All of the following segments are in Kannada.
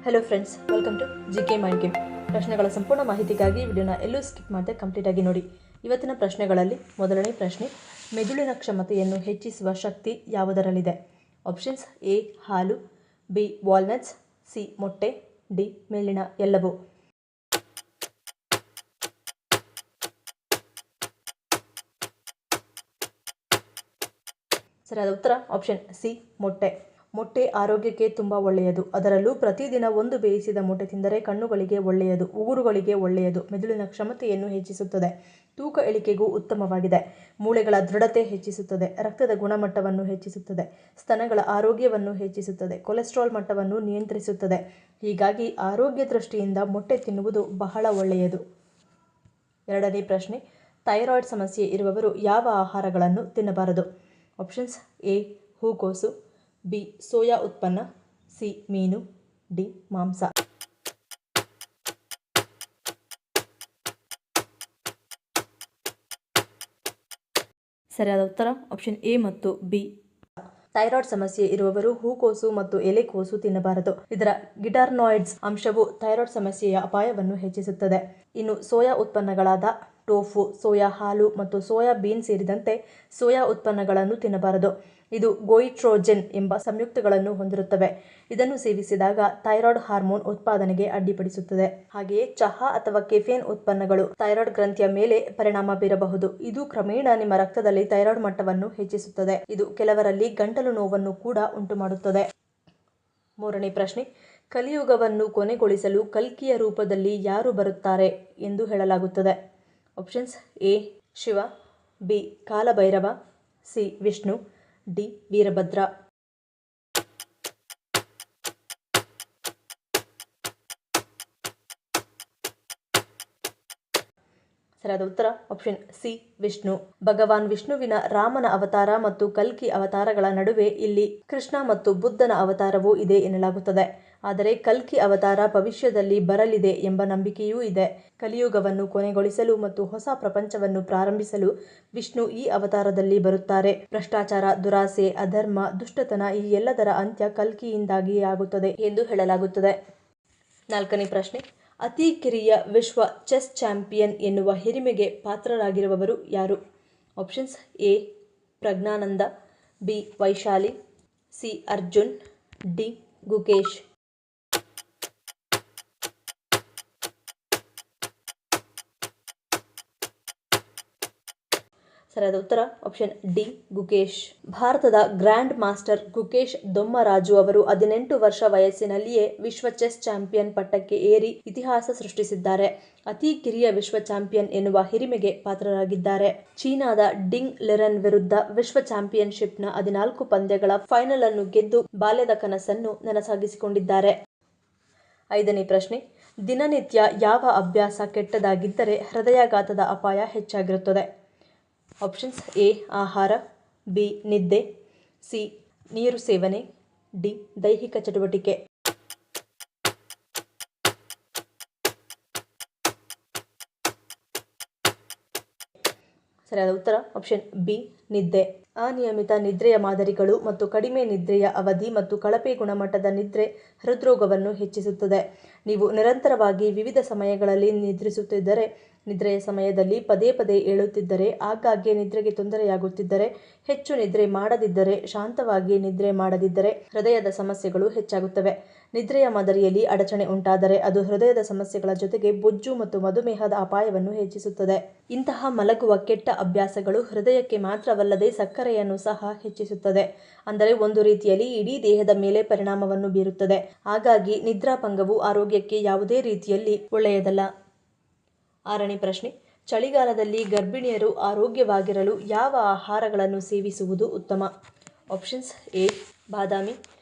Hello friends, welcome to GK mind game. ಪ್ರಶ್ನೆಗಳ ಸಂಪೂರ್ಣ ಮಾಹಿತಿಗಾಗಿ ವಿಡಿಯೋನ ಎಲ್ಲೂ ಸ್ಕಿಪ್ ಮಾಡದೆ ಕಂಪ್ಲೀಟಾಗಿ ನೋಡಿ. ಇವತ್ತಿನ ಪ್ರಶ್ನೆಗಳಲ್ಲಿ ಮೊದಲನೇ ಪ್ರಶ್ನೆ, ಮೆದುಳಿನ ಕ್ಷಮತೆಯನ್ನು ಹೆಚ್ಚಿಸುವ ಶಕ್ತಿ ಯಾವುದರಲ್ಲಿದೆ? ಆಪ್ಷನ್ಸ್: ಎ ಹಾಲು, ಬಿ ವಾಲ್ನಟ್ಸ್, ಸಿ ಮೊಟ್ಟೆ, ಡಿ ಮೇಲಿನ ಎಲ್ಲವೂ. ಸರಿಯಾದ ಉತ್ತರ ಆಪ್ಷನ್ ಸಿ ಮೊಟ್ಟೆ. ಮೊಟ್ಟೆ ಆರೋಗ್ಯಕ್ಕೆ ತುಂಬ ಒಳ್ಳೆಯದು. ಅದರಲ್ಲೂ ಪ್ರತಿದಿನ ಒಂದು ಬೇಯಿಸಿದ ಮೊಟ್ಟೆ ತಿಂದರೆ ಕಣ್ಣುಗಳಿಗೆ ಒಳ್ಳೆಯದು, ಉಗುರುಗಳಿಗೆ ಒಳ್ಳೆಯದು, ಮೆದುಳಿನ ಕ್ಷಮತೆಯನ್ನು ಹೆಚ್ಚಿಸುತ್ತದೆ, ತೂಕ ಇಳಿಕೆಗೂ ಉತ್ತಮವಾಗಿದೆ, ಮೂಳೆಗಳ ದೃಢತೆ ಹೆಚ್ಚಿಸುತ್ತದೆ, ರಕ್ತದ ಗುಣಮಟ್ಟವನ್ನು ಹೆಚ್ಚಿಸುತ್ತದೆ, ಸ್ತನಗಳ ಆರೋಗ್ಯವನ್ನು ಹೆಚ್ಚಿಸುತ್ತದೆ, ಕೊಲೆಸ್ಟ್ರಾಲ್ ಮಟ್ಟವನ್ನು ನಿಯಂತ್ರಿಸುತ್ತದೆ. ಹೀಗಾಗಿ ಆರೋಗ್ಯ ದೃಷ್ಟಿಯಿಂದ ಮೊಟ್ಟೆ ತಿನ್ನುವುದು ಬಹಳ ಒಳ್ಳೆಯದು. ಎರಡನೇ ಪ್ರಶ್ನೆ, ಥೈರಾಯ್ಡ್ ಸಮಸ್ಯೆ ಇರುವವರು ಯಾವ ಆಹಾರಗಳನ್ನು ತಿನ್ನಬಾರದು? ಆಪ್ಷನ್ಸ್: ಎ ಹೂಕೋಸು, ಬಿ ಸೋಯಾ ಉತ್ಪನ್ನ, ಸಿ ಮೀನು, ಡಿ ಮಾಂಸ. ಸರಿಯಾದ ಉತ್ತರ ಆಪ್ಷನ್ ಎ ಮತ್ತು ಬಿ. ಥೈರಾಯ್ಡ್ ಸಮಸ್ಯೆ ಇರುವವರು ಹೂಕೋಸು ಮತ್ತು ಎಲೆಕೋಸು ತಿನ್ನಬಾರದು. ಇದರ ಗಿಟಾರ್ನಾಯ್ಡ್ಸ್ ಅಂಶವು ಥೈರಾಯ್ಡ್ ಸಮಸ್ಯೆಯ ಅಪಾಯವನ್ನು ಹೆಚ್ಚಿಸುತ್ತದೆ. ಇನ್ನು ಸೋಯಾ ಉತ್ಪನ್ನಗಳಾದ ಟೋಫು, ಸೋಯಾ ಹಾಲು ಮತ್ತು ಸೋಯಾ ಬೀನ್ ಸೇರಿದಂತೆ ಸೋಯಾ ಉತ್ಪನ್ನಗಳನ್ನು ತಿನ್ನಬಾರದು. ಇದು ಗೋಯಿಟ್ರೋಜೆನ್ ಎಂಬ ಸಂಯುಕ್ತಗಳನ್ನು ಹೊಂದಿರುತ್ತವೆ. ಇದನ್ನು ಸೇವಿಸಿದಾಗ ಥೈರಾಯ್ಡ್ ಹಾರ್ಮೋನ್ ಉತ್ಪಾದನೆಗೆ ಅಡ್ಡಿಪಡಿಸುತ್ತದೆ. ಹಾಗೆಯೇ ಚಹಾ ಅಥವಾ ಕೆಫೇನ್ ಉತ್ಪನ್ನಗಳು ಥೈರಾಯ್ಡ್ ಗ್ರಂಥಿಯ ಮೇಲೆ ಪರಿಣಾಮ ಬೀರಬಹುದು. ಇದು ಕ್ರಮೇಣ ನಿಮ್ಮ ರಕ್ತದಲ್ಲಿ ಥೈರಾಯ್ಡ್ ಮಟ್ಟವನ್ನು ಹೆಚ್ಚಿಸುತ್ತದೆ. ಇದು ಕೆಲವರಲ್ಲಿ ಗಂಟಲು ನೋವನ್ನು ಕೂಡ ಉಂಟುಮಾಡುತ್ತದೆ. ಮೂರನೇ ಪ್ರಶ್ನೆ, ಕಲಿಯುಗವನ್ನು ಕೊನೆಗೊಳಿಸಲು ಕಲ್ಕಿಯ ರೂಪದಲ್ಲಿ ಯಾರು ಬರುತ್ತಾರೆ ಎಂದು ಹೇಳಲಾಗುತ್ತದೆ? Options: A Shiva, B Kalabhairava, C Vishnu, D Veerabhadra. ಸರಿಯಾದ ಉತ್ತರ ಆಪ್ಷನ್ ಸಿ ವಿಷ್ಣು. ಭಗವಾನ್ ವಿಷ್ಣುವಿನ ರಾಮನ ಅವತಾರ ಮತ್ತು ಕಲ್ಕಿ ಅವತಾರಗಳ ನಡುವೆ ಇಲ್ಲಿ ಕೃಷ್ಣ ಮತ್ತು ಬುದ್ಧನ ಅವತಾರವೂ ಇದೆ ಎನ್ನಲಾಗುತ್ತದೆ. ಆದರೆ ಕಲ್ಕಿ ಅವತಾರ ಭವಿಷ್ಯದಲ್ಲಿ ಬರಲಿದೆ ಎಂಬ ನಂಬಿಕೆಯೂ ಇದೆ. ಕಲಿಯುಗವನ್ನು ಕೊನೆಗೊಳಿಸಲು ಮತ್ತು ಹೊಸ ಪ್ರಪಂಚವನ್ನು ಪ್ರಾರಂಭಿಸಲು ವಿಷ್ಣು ಈ ಅವತಾರದಲ್ಲಿ ಬರುತ್ತಾರೆ. ಭ್ರಷ್ಟಾಚಾರ, ದುರಾಸೆ, ಅಧರ್ಮ, ದುಷ್ಟತನ ಈ ಎಲ್ಲದರ ಅಂತ್ಯ ಕಲ್ಕಿಯಿಂದಾಗಿಯೇ ಆಗುತ್ತದೆ ಎಂದು ಹೇಳಲಾಗುತ್ತದೆ. ನಾಲ್ಕನೇ ಪ್ರಶ್ನೆ, ಅತಿ ಕಿರಿಯ ವಿಶ್ವ ಚೆಸ್ ಚಾಂಪಿಯನ್ ಎನ್ನುವ ಹಿರಿಮೆಗೆ ಪಾತ್ರರಾಗಿರುವವರು ಯಾರು? Options: A Praggnanandhaa, B Vaishali, C Arjun, D Gukesh. ಸರಿಯಾದ ಉತ್ತರ ಆಪ್ಷನ್ ಡಿ ಗುಕೇಶ್. ಭಾರತದ ಗ್ರ್ಯಾಂಡ್ ಮಾಸ್ಟರ್ ಗುಕೇಶ್ ದೊಮ್ಮರಾಜು ಅವರು 18 ವರ್ಷ ವಯಸ್ಸಿನಲ್ಲಿಯೇ ವಿಶ್ವ ಚೆಸ್ ಚಾಂಪಿಯನ್ ಪಟ್ಟಕ್ಕೆ ಏರಿ ಇತಿಹಾಸ ಸೃಷ್ಟಿಸಿದ್ದಾರೆ. ಅತಿ ಕಿರಿಯ ವಿಶ್ವ ಚಾಂಪಿಯನ್ ಎನ್ನುವ ಹಿರಿಮೆಗೆ ಪಾತ್ರರಾಗಿದ್ದಾರೆ. ಚೀನಾದ ಡಿಂಗ್ ಲಿರೆನ್ ವಿರುದ್ಧ ವಿಶ್ವ ಚಾಂಪಿಯನ್ಶಿಪ್ನ 14 ಪಂದ್ಯಗಳ ಫೈನಲ್ ಅನ್ನು ಗೆದ್ದು ಬಾಲ್ಯದ ಕನಸನ್ನು ನನಸಾಗಿಸಿಕೊಂಡಿದ್ದಾರೆ. ಐದನೇ ಪ್ರಶ್ನೆ, ದಿನನಿತ್ಯ ಯಾವ ಅಭ್ಯಾಸ ಕೆಟ್ಟದಾಗಿದ್ದರೆ ಹೃದಯಾಘಾತದ ಅಪಾಯ ಹೆಚ್ಚಾಗಿರುತ್ತದೆ? ಆಪ್ಷನ್ಸ್: ಎ ಆಹಾರ, ಬಿ ನಿದ್ದೆ, ಸಿ ನೀರು ಸೇವನೆ, ಡಿ ದೈಹಿಕ ಚಟುವಟಿಕೆ. ಸರಿಯಾದ ಉತ್ತರ ಆಪ್ಷನ್ ಬಿ ನಿದ್ದೆ. ಅನಿಯಮಿತ ನಿದ್ರೆಯ ಮಾದರಿಗಳು ಮತ್ತು ಕಡಿಮೆ ನಿದ್ರೆಯ ಅವಧಿ ಮತ್ತು ಕಳಪೆ ಗುಣಮಟ್ಟದ ನಿದ್ರೆ ಹೃದ್ರೋಗವನ್ನು ಹೆಚ್ಚಿಸುತ್ತದೆ. ನೀವು ನಿರಂತರವಾಗಿ ವಿವಿಧ ಸಮಯಗಳಲ್ಲಿ ನಿದ್ರಿಸುತ್ತಿದ್ದರೆ, ನಿದ್ರೆಯ ಸಮಯದಲ್ಲಿ ಪದೇ ಪದೇ ಏಳುತ್ತಿದ್ದರೆ, ಆಗಾಗ್ಗೆ ನಿದ್ರೆಗೆ ತೊಂದರೆಯಾಗುತ್ತಿದ್ದರೆ, ಹೆಚ್ಚು ನಿದ್ರೆ ಮಾಡದಿದ್ದರೆ, ಶಾಂತವಾಗಿ ನಿದ್ರೆ ಮಾಡದಿದ್ದರೆ ಹೃದಯದ ಸಮಸ್ಯೆಗಳು ಹೆಚ್ಚಾಗುತ್ತವೆ. ನಿದ್ರೆಯ ಮಾದರಿಯಲ್ಲಿ ಅಡಚಣೆ ಉಂಟಾದರೆ ಅದು ಹೃದಯದ ಸಮಸ್ಯೆಗಳ ಜೊತೆಗೆ ಬೊಜ್ಜು ಮತ್ತು ಮಧುಮೇಹದ ಅಪಾಯವನ್ನು ಹೆಚ್ಚಿಸುತ್ತದೆ. ಇಂತಹ ಮಲಗುವ ಕೆಟ್ಟ ಅಭ್ಯಾಸಗಳು ಹೃದಯಕ್ಕೆ ಮಾತ್ರವಲ್ಲದೆ ಸಕ್ಕರೆಯನ್ನು ಸಹ ಹೆಚ್ಚಿಸುತ್ತದೆ. ಅಂದರೆ ಒಂದು ರೀತಿಯಲ್ಲಿ ಇಡೀ ದೇಹದ ಮೇಲೆ ಪರಿಣಾಮವನ್ನು ಬೀರುತ್ತದೆ. ಹಾಗಾಗಿ ನಿದ್ರಾಭಂಗವು ಆರೋಗ್ಯಕ್ಕೆ ಯಾವುದೇ ರೀತಿಯಲ್ಲಿ ಒಳ್ಳೆಯದಲ್ಲ. ಆರನೇ ಪ್ರಶ್ನೆ, ಚಳಿಗಾಲದಲ್ಲಿ ಗರ್ಭಿಣಿಯರು ಆರೋಗ್ಯವಾಗಿರಲು ಯಾವ ಆಹಾರಗಳನ್ನು ಸೇವಿಸುವುದು ಉತ್ತಮ? Options: A Badami,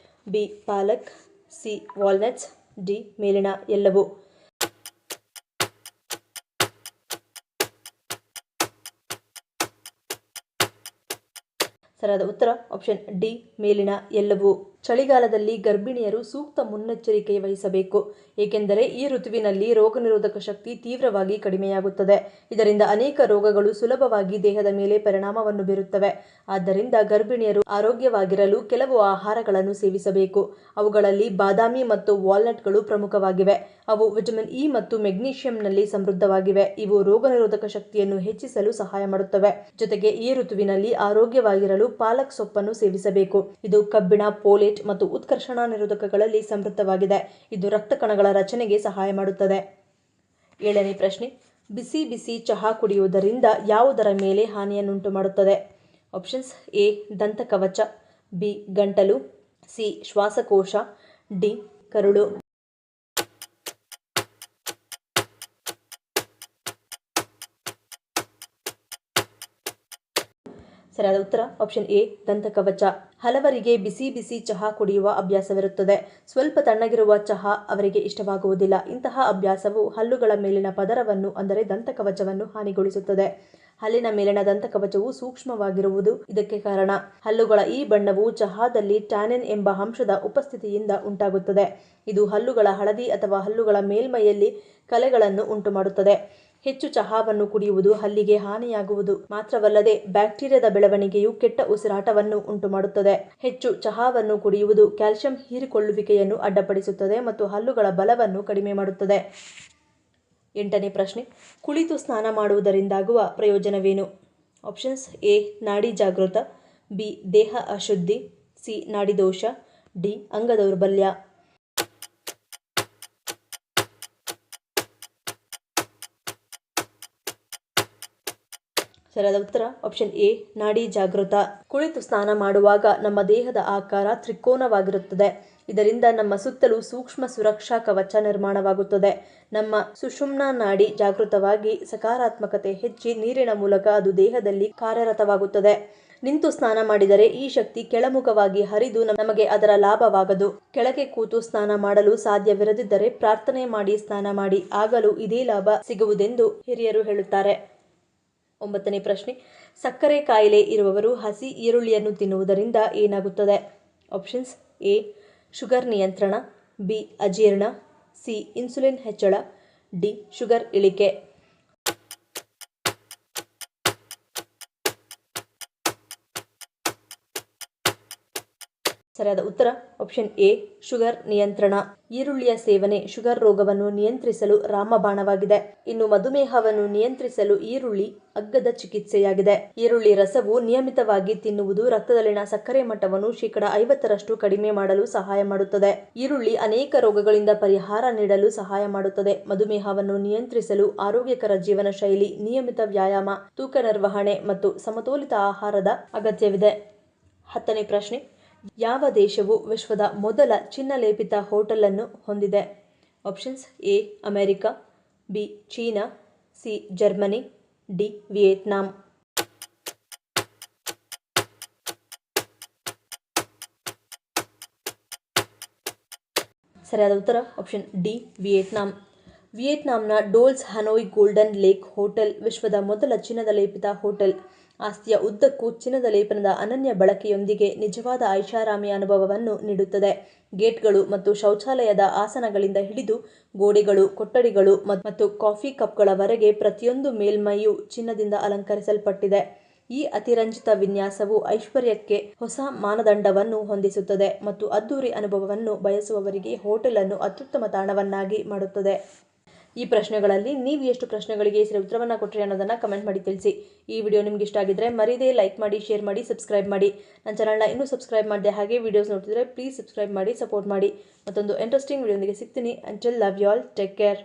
B palak, C walnuts, D ಮೇಲಿನ ಎಲ್ಲವೂ. ಸರಿಯಾದ ಉತ್ತರ ಆಪ್ಷನ್ ಡಿ ಮೇಲಿನ ಎಲ್ಲವೂ. ಚಳಿಗಾಲದಲ್ಲಿ ಗರ್ಭಿಣಿಯರು ಸೂಕ್ತ ಮುನ್ನೆಚ್ಚರಿಕೆ ವಹಿಸಬೇಕು, ಏಕೆಂದರೆ ಈ ಋತುವಿನಲ್ಲಿ ರೋಗನಿರೋಧಕ ಶಕ್ತಿ ತೀವ್ರವಾಗಿ ಕಡಿಮೆಯಾಗುತ್ತದೆ. ಇದರಿಂದ ಅನೇಕ ರೋಗಗಳು ಸುಲಭವಾಗಿ ದೇಹದ ಮೇಲೆ ಪರಿಣಾಮವನ್ನು ಬೀರುತ್ತವೆ. ಆದ್ದರಿಂದ ಗರ್ಭಿಣಿಯರು ಆರೋಗ್ಯವಾಗಿರಲು ಕೆಲವು ಆಹಾರಗಳನ್ನು ಸೇವಿಸಬೇಕು. ಅವುಗಳಲ್ಲಿ ಬಾದಾಮಿ ಮತ್ತು ವಾಲ್ನಟ್ಗಳು ಪ್ರಮುಖವಾಗಿವೆ. ಅವು ವಿಟಮಿನ್ ಇ ಮತ್ತು ಮೆಗ್ನೀಷಿಯಂನಲ್ಲಿ ಸಮೃದ್ಧವಾಗಿವೆ. ಇವು ರೋಗನಿರೋಧಕ ಶಕ್ತಿಯನ್ನು ಹೆಚ್ಚಿಸಲು ಸಹಾಯ ಮಾಡುತ್ತವೆ. ಜೊತೆಗೆ ಈ ಋತುವಿನಲ್ಲಿ ಆರೋಗ್ಯವಾಗಿರಲು ಪಾಲಕ್ ಸೊಪ್ಪನ್ನು ಸೇವಿಸಬೇಕು. ಇದು ಕಬ್ಬಿಣ, ಪೋಲೇಟ್ ಮತ್ತು ಉತ್ಕರ್ಷಣ ನಿರೋಧಕಗಳಲ್ಲಿ ಸಮೃದ್ಧವಾಗಿದೆ. ಇದು ರಕ್ತ ಕಣಗಳ ರಚನೆಗೆ ಸಹಾಯ ಮಾಡುತ್ತದೆ. 7ನೇ ಪ್ರಶ್ನೆ, ಬಿಸಿ ಬಿಸಿ ಚಹಾ ಕುಡಿಯುವುದರಿಂದ ಯಾವುದರ ಮೇಲೆ ಹಾನಿಯನ್ನುಂಟು ಮಾಡುತ್ತದೆ? ಆಪ್ಷನ್ಸ್: ಎ ದಂತಕವಚ, ಬಿ ಗಂಟಲು, ಸಿ ಶ್ವಾಸಕೋಶ, ಡಿ ಕರುಳು. ಸರಿಯಾದ ಉತ್ತರ ಆಪ್ಷನ್ ಎ ದಂತಕವಚ. ಹಲವರಿಗೆ ಬಿಸಿ ಬಿಸಿ ಚಹಾ ಕುಡಿಯುವ ಅಭ್ಯಾಸವಿರುತ್ತದೆ. ಸ್ವಲ್ಪ ತಣ್ಣಗಿರುವ ಚಹಾ ಅವರಿಗೆ ಇಷ್ಟವಾಗುವುದಿಲ್ಲ. ಇಂತಹ ಅಭ್ಯಾಸವು ಹಲ್ಲುಗಳ ಮೇಲಿನ ಪದರವನ್ನು ಅಂದರೆ ದಂತಕವಚವನ್ನು ಹಾನಿಗೊಳಿಸುತ್ತದೆ. ಹಲ್ಲಿನ ಮೇಲಿನ ದಂತಕವಚವು ಸೂಕ್ಷ್ಮವಾಗಿರುವುದು ಇದಕ್ಕೆ ಕಾರಣ. ಹಲ್ಲುಗಳ ಈ ಬಣ್ಣವು ಚಹಾದಲ್ಲಿ ಟ್ಯಾನಿನ್ ಎಂಬ ಅಂಶದ ಉಪಸ್ಥಿತಿಯಿಂದ ಉಂಟಾಗುತ್ತದೆ. ಇದು ಹಲ್ಲುಗಳ ಹಳದಿ ಅಥವಾ ಹಲ್ಲುಗಳ ಮೇಲ್ಮೈಯಲ್ಲಿ ಕಲೆಗಳನ್ನು ಉಂಟುಮಾಡುತ್ತದೆ. ಹೆಚ್ಚು ಚಹಾವನ್ನು ಕುಡಿಯುವುದು ಹಲ್ಲಿಗೆ ಹಾನಿಯಾಗುವುದು ಮಾತ್ರವಲ್ಲದೆ ಬ್ಯಾಕ್ಟೀರಿಯಾದ ಬೆಳವಣಿಗೆಯು ಕೆಟ್ಟ ಉಸಿರಾಟವನ್ನು ಉಂಟುಮಾಡುತ್ತದೆ. ಹೆಚ್ಚು ಚಹಾವನ್ನು ಕುಡಿಯುವುದು ಕ್ಯಾಲ್ಸಿಯಂ ಹೀರಿಕೊಳ್ಳುವಿಕೆಯನ್ನು ಅಡ್ಡಿಪಡಿಸುತ್ತದೆ ಮತ್ತು ಹಲ್ಲುಗಳ ಬಲವನ್ನು ಕಡಿಮೆ ಮಾಡುತ್ತದೆ. 8ನೇ ಪ್ರಶ್ನೆ, ಕುಳಿತು ಸ್ನಾನ ಮಾಡುವುದರಿಂದಾಗುವ ಪ್ರಯೋಜನವೇನು? ಆಪ್ಷನ್ಸ್: ಎ ನಾಡಿ ಜಾಗೃತ, ಬಿ ದೇಹ ಅಶುದ್ಧಿ, ಸಿ ನಾಡಿದೋಷ, ಡಿ ಅಂಗದೌರ್ಬಲ್ಯ. ಸರಿಯಾದ ಉತ್ತರ ಆಪ್ಷನ್ ಎ ನಾಡಿ ಜಾಗೃತ. ಕುಳಿತು ಸ್ನಾನ ಮಾಡುವಾಗ ನಮ್ಮ ದೇಹದ ಆಕಾರ ತ್ರಿಕೋನವಾಗಿರುತ್ತದೆ. ಇದರಿಂದ ನಮ್ಮ ಸುತ್ತಲೂ ಸೂಕ್ಷ್ಮ ಸುರಕ್ಷಾ ಕವಚ ನಿರ್ಮಾಣವಾಗುತ್ತದೆ. ನಮ್ಮ ಸುಷುಮ್ನಾ ನಾಡಿ ಜಾಗೃತವಾಗಿ ಸಕಾರಾತ್ಮಕತೆ ಹೆಚ್ಚಿ ನೀರಿನ ಮೂಲಕ ಅದು ದೇಹದಲ್ಲಿ ಕಾರ್ಯರತವಾಗುತ್ತದೆ. ನಿಂತು ಸ್ನಾನ ಮಾಡಿದರೆ ಈ ಶಕ್ತಿ ಕೆಳಮುಖವಾಗಿ ಹರಿದು ನಮಗೆ ಅದರ ಲಾಭವಾಗದು. ಕೆಳಗೆ ಕೂತು ಸ್ನಾನ ಮಾಡಲು ಸಾಧ್ಯವಿರದಿದ್ದರೆ ಪ್ರಾರ್ಥನೆ ಮಾಡಿ ಸ್ನಾನ ಮಾಡಿ, ಆಗಲೂ ಇದೇ ಲಾಭ ಸಿಗುವುದೆಂದು ಹಿರಿಯರು ಹೇಳುತ್ತಾರೆ. 9ನೇ ಪ್ರಶ್ನೆ, ಸಕ್ಕರೆ ಕಾಯಿಲೆ ಇರುವವರು ಹಸಿ ಈರುಳ್ಳಿಯನ್ನು ತಿನ್ನುವುದರಿಂದ ಏನಾಗುತ್ತದೆ? ಆಪ್ಷನ್ಸ್: ಎ ಶುಗರ್ ನಿಯಂತ್ರಣ, ಬಿ ಅಜೀರ್ಣ, ಸಿ ಇನ್ಸುಲಿನ್ ಹೆಚ್ಚಳ, ಡಿ ಶುಗರ್ ಇಳಿಕೆ. ಸರಿಯಾದ ಉತ್ತರ ಆಪ್ಷನ್ ಎ ಶುಗರ್ ನಿಯಂತ್ರಣ. ಈರುಳ್ಳಿಯ ಸೇವನೆ ಶುಗರ್ ರೋಗವನ್ನು ನಿಯಂತ್ರಿಸಲು ರಾಮಬಾಣವಾಗಿದೆ. ಇನ್ನು ಮಧುಮೇಹವನ್ನು ನಿಯಂತ್ರಿಸಲು ಈರುಳ್ಳಿ ಅಗ್ಗದ ಚಿಕಿತ್ಸೆಯಾಗಿದೆ. ಈರುಳ್ಳಿ ರಸವು ನಿಯಮಿತವಾಗಿ ತಿನ್ನುವುದು ರಕ್ತದಲ್ಲಿನ ಸಕ್ಕರೆ ಮಟ್ಟವನ್ನು 50% ಕಡಿಮೆ ಮಾಡಲು ಸಹಾಯ ಮಾಡುತ್ತದೆ. ಈರುಳ್ಳಿ ಅನೇಕ ರೋಗಗಳಿಂದ ಪರಿಹಾರ ನೀಡಲು ಸಹಾಯ ಮಾಡುತ್ತದೆ. ಮಧುಮೇಹವನ್ನು ನಿಯಂತ್ರಿಸಲು ಆರೋಗ್ಯಕರ ಜೀವನ ಶೈಲಿ, ನಿಯಮಿತ ವ್ಯಾಯಾಮ, ತೂಕ ನಿರ್ವಹಣೆ ಮತ್ತು ಸಮತೋಲಿತ ಆಹಾರದ ಅಗತ್ಯವಿದೆ. 10ನೇ ಪ್ರಶ್ನೆ, ಯಾವ ದೇಶವು ವಿಶ್ವದ ಮೊದಲ ಚಿನ್ನಲೇಪಿತ ಹೋಟೆಲ್ ಅನ್ನು ಹೊಂದಿದೆ? Options: A America, B China, C Germany, D Vietnam. ಸರಿಯಾದ ಉತ್ತರ ಆಪ್ಷನ್ ಡಿ ವಿಯೆಟ್ನಾಂ. ವಿಯೆಟ್ನಾಂನ Dolce Hanoi Golden Lake Hotel ವಿಶ್ವದ ಮೊದಲ ಚಿನ್ನದ ಲೇಪಿತ ಹೋಟೆಲ್. ಆಸ್ತಿಯ ಉದ್ದಕ್ಕೂ ಚಿನ್ನದ ಲೇಪನದ ಅನನ್ಯ ಬಳಕೆಯೊಂದಿಗೆ ನಿಜವಾದ ಐಷಾರಾಮಿ ಅನುಭವವನ್ನು ನೀಡುತ್ತದೆ. ಗೇಟ್ಗಳು ಮತ್ತು ಶೌಚಾಲಯದ ಆಸನಗಳಿಂದ ಹಿಡಿದು ಗೋಡೆಗಳು, ಕೊಠಡಿಗಳು ಮತ್ತು ಕಾಫಿ ಕಪ್ಗಳವರೆಗೆ ಪ್ರತಿಯೊಂದು ಮೇಲ್ಮೈಯೂ ಚಿನ್ನದಿಂದ ಅಲಂಕರಿಸಲ್ಪಟ್ಟಿದೆ. ಈ ಅತಿರಂಜಿತ ವಿನ್ಯಾಸವು ಐಶ್ವರ್ಯಕ್ಕೆ ಹೊಸ ಮಾನದಂಡವನ್ನು ಹೊಂದಿಸುತ್ತದೆ ಮತ್ತು ಅದ್ದೂರಿ ಅನುಭವವನ್ನು ಬಯಸುವವರಿಗೆ ಹೋಟೆಲ್ ಅನ್ನು ಅತ್ಯುತ್ತಮ ತಾಣವನ್ನಾಗಿ ಮಾಡುತ್ತದೆ. ಈ ಪ್ರಶ್ನೆಗಳಲ್ಲಿ ನೀವು ಎಷ್ಟು ಪ್ರಶ್ನೆಗಳಿಗೆ ಸರಿ ಉತ್ತರವನ್ನು ಕೊಟ್ಟರೆ ಅನ್ನೋದನ್ನು ಕಮೆಂಟ್ ಮಾಡಿ ತಿಳಿಸಿ. ಈ ವಿಡಿಯೋ ನಿಮ್ಗೆ ಇಷ್ಟ ಆಗಿದ್ರೆ ಮರೀದೇ ಲೈಕ್ ಮಾಡಿ, ಶೇರ್ ಮಾಡಿ, ಸಬ್ಸ್ಕ್ರೈಬ್ ಮಾಡಿ. ನನ್ನ ಚಾನಲ್ನ ಇನ್ನೂ ಸಬ್ಸ್ಕ್ರೈಬ್ ಮಾಡಿದೆ ಹಾಗೆ ವಿಡಿಯೋಸ್ ನೋಡ್ತಿದ್ರೆ ಪ್ಲೀಸ್ ಸಬ್ಸ್ಕ್ರೈಬ್ ಮಾಡಿ, ಸಪೋರ್ಟ್ ಮಾಡಿ. ಮತ್ತೊಂದು ಇಂಟ್ರೆಸ್ಟಿಂಗ್ ವಿಡಿಯೋನಿಗೆ ಸಿಗ್ತೀನಿ. Until love you all, take care.